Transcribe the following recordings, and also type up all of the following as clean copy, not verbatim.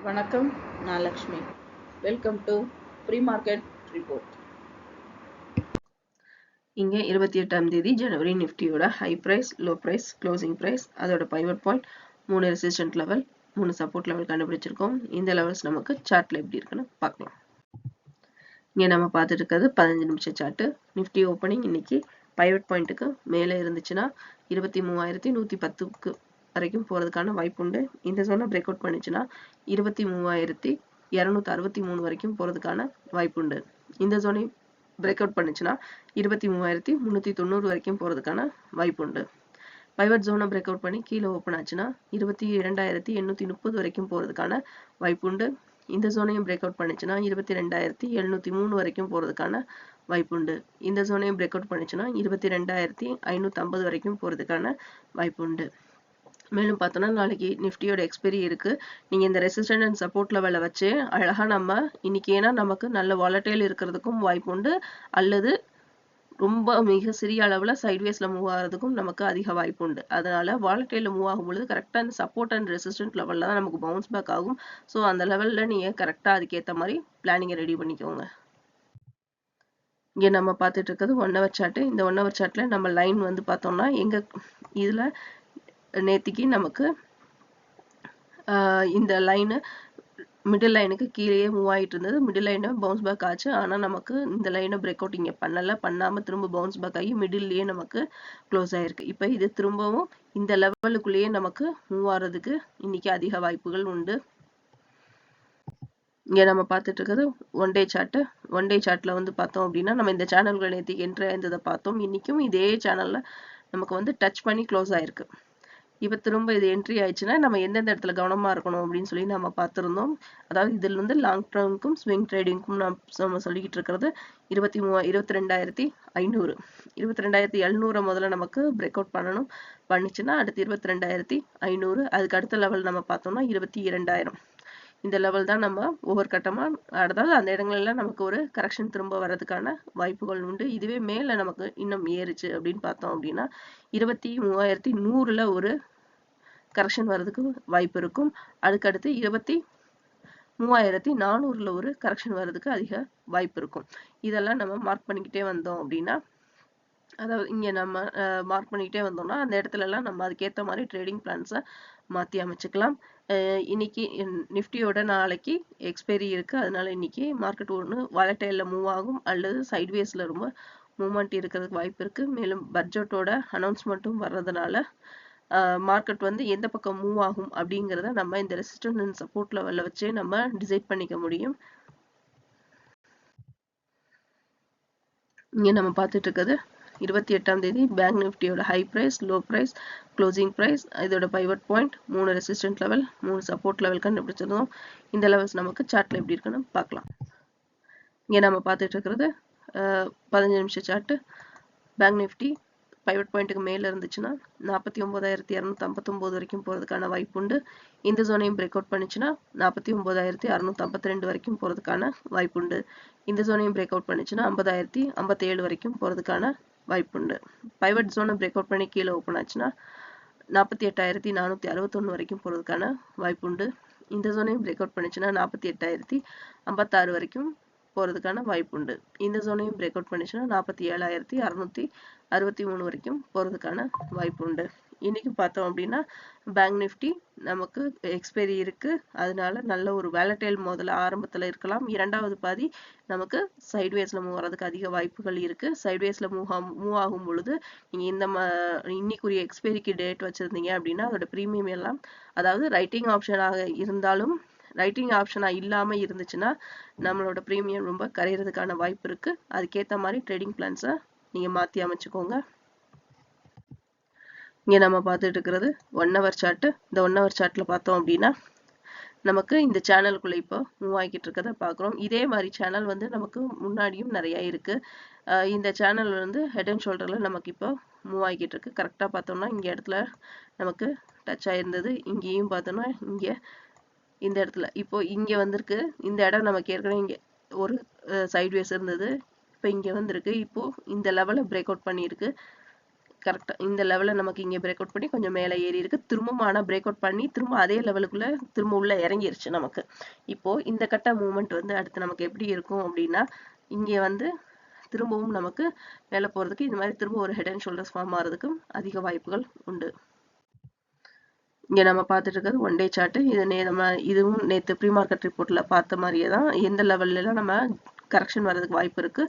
வணக்கம், நான் Lakshmi. Welcome to pre market report. இங்கே 28ஆம் தேதி ஜனவரி நிஃப்டியோட high price, low price, closing price, அதோட pivot point, 3 resistant level, 3 support level கண்டுபிடிச்சிருக்கோம். இந்த லெவல்ஸ் நமக்கு சார்ட்ல எப்படி இருக்குன்னு பார்க்கலாம். இங்கே நம்ம பார்த்துட்டு இருக்கிறது 15 நிமிஷம் சார்ட்டு. நிஃப்டி ஓப்பனிங் இன்னைக்கு பைவட் பாயிண்ட்டுக்கு மேலே இருந்துச்சுன்னா 23,110க்கு வரைக்கும் போறதுக்கான வாய்ப்பு உண்டு. இந்த ஜோனை பிரேக் அவுட் பண்ணிச்சுன்னா 23,263 வரைக்கும் போறதுக்கான வாய்ப்பு உண்டு. இந்த ஜோனை பிரேக் அவுட் பண்ணிச்சுன்னா 23,390 வரைக்கும் போறதுக்கான வாய்ப்பு உண்டு. பைவட் ஜோனை பிரேக் அவுட் பண்ணி கீழே ஓப்பன் ஆச்சுன்னா 22,830 வரைக்கும் போறதுக்கான வாய்ப்பு உண்டு. இந்த ஜோனையும் பிரேக் அவுட் பண்ணிச்சுன்னா 22,703 வரைக்கும் போறதுக்கான வாய்ப்பு உண்டு. இந்த ஜோனையும் பிரேக் அவுட் பண்ணிச்சுன்னா 22,550 வரைக்கும் போறதுக்கான வாய்ப்பு உண்டு. மேலும் பார்த்தோம்னா நாளைக்கு நிஃப்டியோட எக்ஸ்பைரி இருக்கு. நீங்க இந்த ரெசிஸ்டன்ட் அண்ட் சப்போர்ட் லெவலை வச்சு அழகா நம்ம இன்னைக்கு ஏன்னா நமக்கு நல்ல வாலட்டைல் இருக்கிறதுக்கும் வாய்ப்பு உண்டு, அல்லது ரொம்ப மிக சிறிய அளவுல சைட்வேஸ்ல மூவ் ஆகிறதுக்கும் நமக்கு அதிக வாய்ப்பு உண்டு. அதனால வாலட்டைல மூவ் ஆகும் பொழுது கரெக்டா அந்த சப்போர்ட் அண்ட் ரெசிஸ்டன்ட் லெவல்ல தான் நமக்கு பவுன்ஸ் பேக் ஆகும். ஸோ அந்த லெவல்ல நீங்க கரெக்டா அதுக்கேற்ற மாதிரி பிளானிங்கை ரெடி பண்ணிக்கோங்க. இங்க நம்ம பார்த்துட்டு இருக்கிறது 1 hour சார்ட். இந்த 1 hour சார்ட்ல நம்ம லைன் வந்து பார்த்தோம்னா எங்க இதுல நேத்திக்கு நமக்கு இந்த லைனு மிடில் லைனுக்கு கீழே மூவ் ஆகிட்டு இருந்தது. மிடில் லைனை பவுன்ஸ் பேக் ஆச்சு. ஆனால் நமக்கு இந்த லைனை பிரேக் அவுட் இங்கே பண்ணாமல் திரும்ப பவுன்ஸ் பேக் ஆகி மிடில்லையே நமக்கு க்ளோஸ் ஆயிருக்கு. இப்போ இது திரும்பவும் இந்த லெவலுக்குள்ளேயே நமக்கு மூவ் ஆகிறதுக்கு இன்னைக்கு அதிக வாய்ப்புகள் உண்டு. இங்கே நம்ம பார்த்துட்டு இருக்கிறது one day chart. One day சார்ட்ல வந்து பார்த்தோம் அப்படின்னா நம்ம இந்த சேனல்கள் நேற்றுக்கு என்ட்ரி ஆயிருந்ததை பார்த்தோம். இன்னைக்கும் இதே சேனல்ல நமக்கு வந்து டச் பண்ணி க்ளோஸ் ஆயிருக்கு. இப்போ திரும்ப இது என்ட்ரி ஆயிடுச்சுன்னா நம்ம எந்தெந்த இடத்துல கவனமா இருக்கணும் அப்படின்னு சொல்லி நம்ம பார்த்துருந்தோம். அதாவது இதில் வந்து லாங் டேர்முக்கும் ஸ்விங் ட்ரேடிங்க்கும் நம்ம சொல்லிக்கிட்டு இருக்கிறது 22,500 22,700 முதல்ல நமக்கு பிரேக் அவுட் பண்ணிச்சுன்னா அடுத்து 22,500. அதுக்கு அடுத்த லெவல் நம்ம பார்த்தோம்னா 22,000. இந்த லெவல் தான் நம்ம ஒவ்வொரு கட்டமா, அதாவது அந்த இடங்கள்ல நமக்கு ஒரு கரெக்ஷன் திரும்ப வர்றதுக்கான வாய்ப்புகள் உண்டு. இதுவே மேல நமக்கு இன்னும் ஏறுச்சு அப்படின்னு பார்த்தோம் அப்படின்னா 23,100ல ஒரு கரெக்ஷன் வர்றதுக்கு வாய்ப்பு இருக்கும். அதுக்கடுத்து 23,400ல ஒரு கரெக்ஷன் வர்றதுக்கு அதிக வாய்ப்பு இருக்கும். இதெல்லாம் நம்ம மார்க் பண்ணிக்கிட்டே வந்தோம் அப்படின்னா, அதாவது இங்க நம்ம மார்க் பண்ணிக்கிட்டே வந்தோம்னா அந்த இடத்துல எல்லாம் நம்ம அதுக்கேற்ற மாதிரி ட்ரேடிங் பிளான்ஸை மாற்றி அமைச்சுக்கலாம். இன்னைக்கு நிஃப்டியோட நாளைக்கு எக்ஸ்பைரி இருக்கு. அதனால இன்னைக்கு மார்க்கெட் ஒன்று வாலட்டைல்ல மூவ் ஆகும், அல்லது சைட்வேஸ்ல ரொம்ப மூவ்மெண்ட் இருக்கிறதுக்கு வாய்ப்பு இருக்கு. மேலும் பட்ஜெட்டோட அனௌன்ஸ்மெண்ட்டும் வர்றதுனால மார்க்கெட் வந்து எந்த பக்கம் மூவ் ஆகும் அப்படிங்கிறத நம்ம இந்த ரெசிஸ்டன்ஸ் அண்ட் சப்போர்ட் லெவல்ல வச்சே நம்ம டிசைட் பண்ணிக்க முடியும். இங்க நம்ம பார்த்துட்டு இருக்கிறது 28ஆம் தேதி பேங்க் நிஃப்டியோட high price, low price, closing price, இதோட pivot point, 3 resistant level, 3 support level கண்டுபிடிச்சிருந்தோம். இந்த லெவல்ஸ் நமக்கு சார்ட்ல எப்படி இருக்குன்னு பார்க்கலாம். இங்க நம்ம பார்த்துட்டு இருக்கிறது 15 நிமிஷம் சார்ட். பேங்க் நிஃப்டி பைவட் பாயிண்ட்டுக்கு மேல இருந்துச்சுன்னா 49,259 வரைக்கும் போறதுக்கான வாய்ப்பு உண்டு. இந்த ஜோனையும் பிரேக் அவுட் பண்ணிச்சுன்னா 49,652 வரைக்கும் போறதுக்கான வாய்ப்பு உண்டு. இந்த ஜோனையும் பிரேக் அவுட் பண்ணிச்சுன்னா 50,057 வரைக்கும் போறதுக்கான வாய்ப்பு உண்டு. பைவட் ஜோனை பிரேக் அவுட் பண்ணி கீழே ஓப்பன் ஆச்சுன்னா 48,461 வரைக்கும் போறதுக்கான வாய்ப்பு உண்டு. இந்த ஜோனையும் பிரேக் அவுட் பண்ணிச்சுன்னா 48,056 வரைக்கும் போறதுக்கான வாய்ப்பு உண்டு. இந்த ஜோனையும் பிரேக் அவுட் பண்ணிச்சுன்னா 47,663 வரைக்கும் போறதுக்கான வாய்ப்பு உண்டு. இன்னைக்கு பார்த்தோம் அப்படின்னா பேங்க் நிஃப்டி நமக்கு எக்ஸ்பைரி இருக்கு. அதனால நல்ல ஒரு வாலட்டைல் முதல்ல ஆரம்பத்துல இருக்கலாம். இரண்டாவது பாதி நமக்கு சைட்வேஸ்ல மூவ் ஆகிறதுக்கு அதிக வாய்ப்புகள் இருக்கு. சைட்வேஸ்ல மூவ் ஆகும் பொழுது நீங்க இன்னைக்குரிய எக்ஸ்பைரிக்கு டேட் வச்சிருந்தீங்க அப்படின்னா அதோட பிரீமியம் எல்லாம், அதாவது ரைட்டிங் ஆப்ஷனாக இருந்தாலும் ரைட்டிங் ஆப்ஷனா இல்லாம இருந்துச்சுன்னா நம்மளோட பிரீமியம் ரொம்ப கரையிறதுக்கான வாய்ப்பு இருக்கு. அதுக்கேற்ற மாதிரி ட்ரேடிங் பிளான்ஸை நீங்க மாத்தி அமைச்சுக்கோங்க. இங்க நம்ம பார்த்துட்டு இருக்கிறது 1 hour சார்ட். இந்த 1 hour சார்ட்ல பார்த்தோம் அப்படின்னா நமக்கு இந்த சேனலுக்குள்ள இப்போ மூவ் ஆகிட்டு இருக்கிறத பார்க்குறோம். இதே மாதிரி சேனல் வந்து நமக்கு முன்னாடியும் நிறைய இருக்கு. இந்த சேனல் வந்து ஹெட் அண்ட் ஷோல்டர்ல நமக்கு இப்போ மூவ் ஆகிட்டு இருக்கு. கரெக்டா பார்த்தோம்னா இங்க இடத்துல நமக்கு டச் ஆயிருந்தது. இங்கேயும் பார்த்தோம்னா இங்க இந்த இடத்துல இப்போ இங்க வந்திருக்கு. இந்த இடம் நமக்கு ஏற்கனவே இங்க ஒரு சைட்வேஸ் இருந்தது. இப்போ இங்க வந்திருக்கு. இப்போ இந்த லெவலை பிரேக் அவுட் பண்ணியிருக்கு. கரெக்டா இந்த லெவல்ல நமக்கு இங்க பிரேக் அவுட் பண்ணி கொஞ்சம் மேல ஏறி இருக்கு. திரும்பவும் ஆனா பிரேக் அவுட் பண்ணி திரும்ப அதே லெவலுக்குள்ள திரும்ப உள்ள இறங்கிருச்சு நமக்கு. இப்போ இந்த கட்ட மூவ்மெண்ட் வந்து அடுத்து நமக்கு எப்படி இருக்கும் அப்படின்னா, இங்க வந்து திரும்பவும் நமக்கு மேல போறதுக்கு இந்த மாதிரி திரும்ப ஒரு ஹெட் அண்ட் ஷோல்டர்ஸ் ஃபார்ம் ஆகிறதுக்கு அதிக வாய்ப்புகள் உண்டு. இங்க நம்ம பார்த்துட்டு இருக்கிறது ஒன் டே சார்ட். இது நம்ம இதுவும் நேற்று ப்ரீ மார்க்கெட் ரிப்போர்ட்ல பார்த்த மாதிரியே தான். எந்த லெவல்ல எல்லாம் நம்ம கரெக்ஷன் வர்றதுக்கு வாய்ப்பு இருக்கு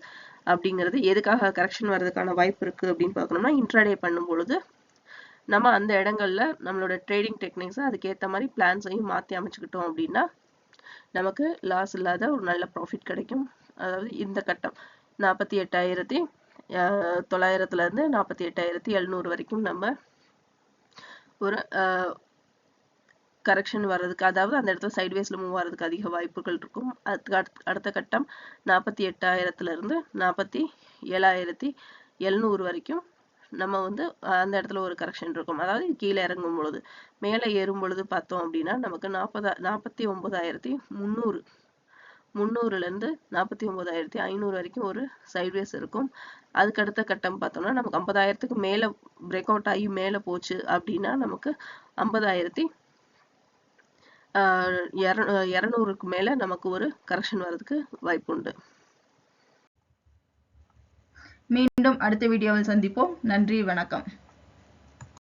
அப்படிங்கிறது, எதுக்காக கரெக்ஷன் வர்றதுக்கான வாய்ப்பு இருக்கு அப்படின்னு பார்க்கணும்னா, இன்ட்ராடே பண்ணும் பொழுது நம்ம அந்த இடங்கள்ல நம்மளோட ட்ரேடிங் டெக்னிக்ஸ் அதுக்கேற்ற மாதிரி பிளான்ஸையும் மாற்றி அமைச்சுக்கிட்டோம் அப்படின்னா நமக்கு லாஸ் இல்லாத ஒரு நல்ல ப்ராஃபிட் கிடைக்கும். அதாவது இந்த கட்டம் 48,900 இருந்து 48,700 வரைக்கும் நம்ம ஒரு கரெக்ஷன் வர்றதுக்கு, அதாவது அந்த இடத்துல சைட்வேஸ்ல மூவ் ஆகிறதுக்கு அதிக வாய்ப்புகள் இருக்கும். அடுத்த கட்டம் 48,000 இருந்து 47,700 வரைக்கும் நம்ம வந்து அந்த இடத்துல ஒரு கரெக்ஷன் இருக்கும். அதாவது கீழே இறங்கும் பொழுது. மேலே ஏறும் பொழுது பார்த்தோம் அப்படின்னா நமக்கு 49,300 300ல இருந்து 49,500 வரைக்கும் ஒரு சைட்வேஸ் இருக்கும். அதுக்கு அடுத்த கட்டம் பார்த்தோம்னா நமக்கு 50,000க்கு மேல பிரேக் அவுட் ஆகி மேல போச்சு அப்படின்னா நமக்கு 50,200க்கு மேல நமக்கு ஒரு கரெக்ஷன் வர்றதுக்கு வாய்ப்பு உண்டு. மீண்டும் அடுத்த வீடியோவில் சந்திப்போம். நன்றி, வணக்கம்.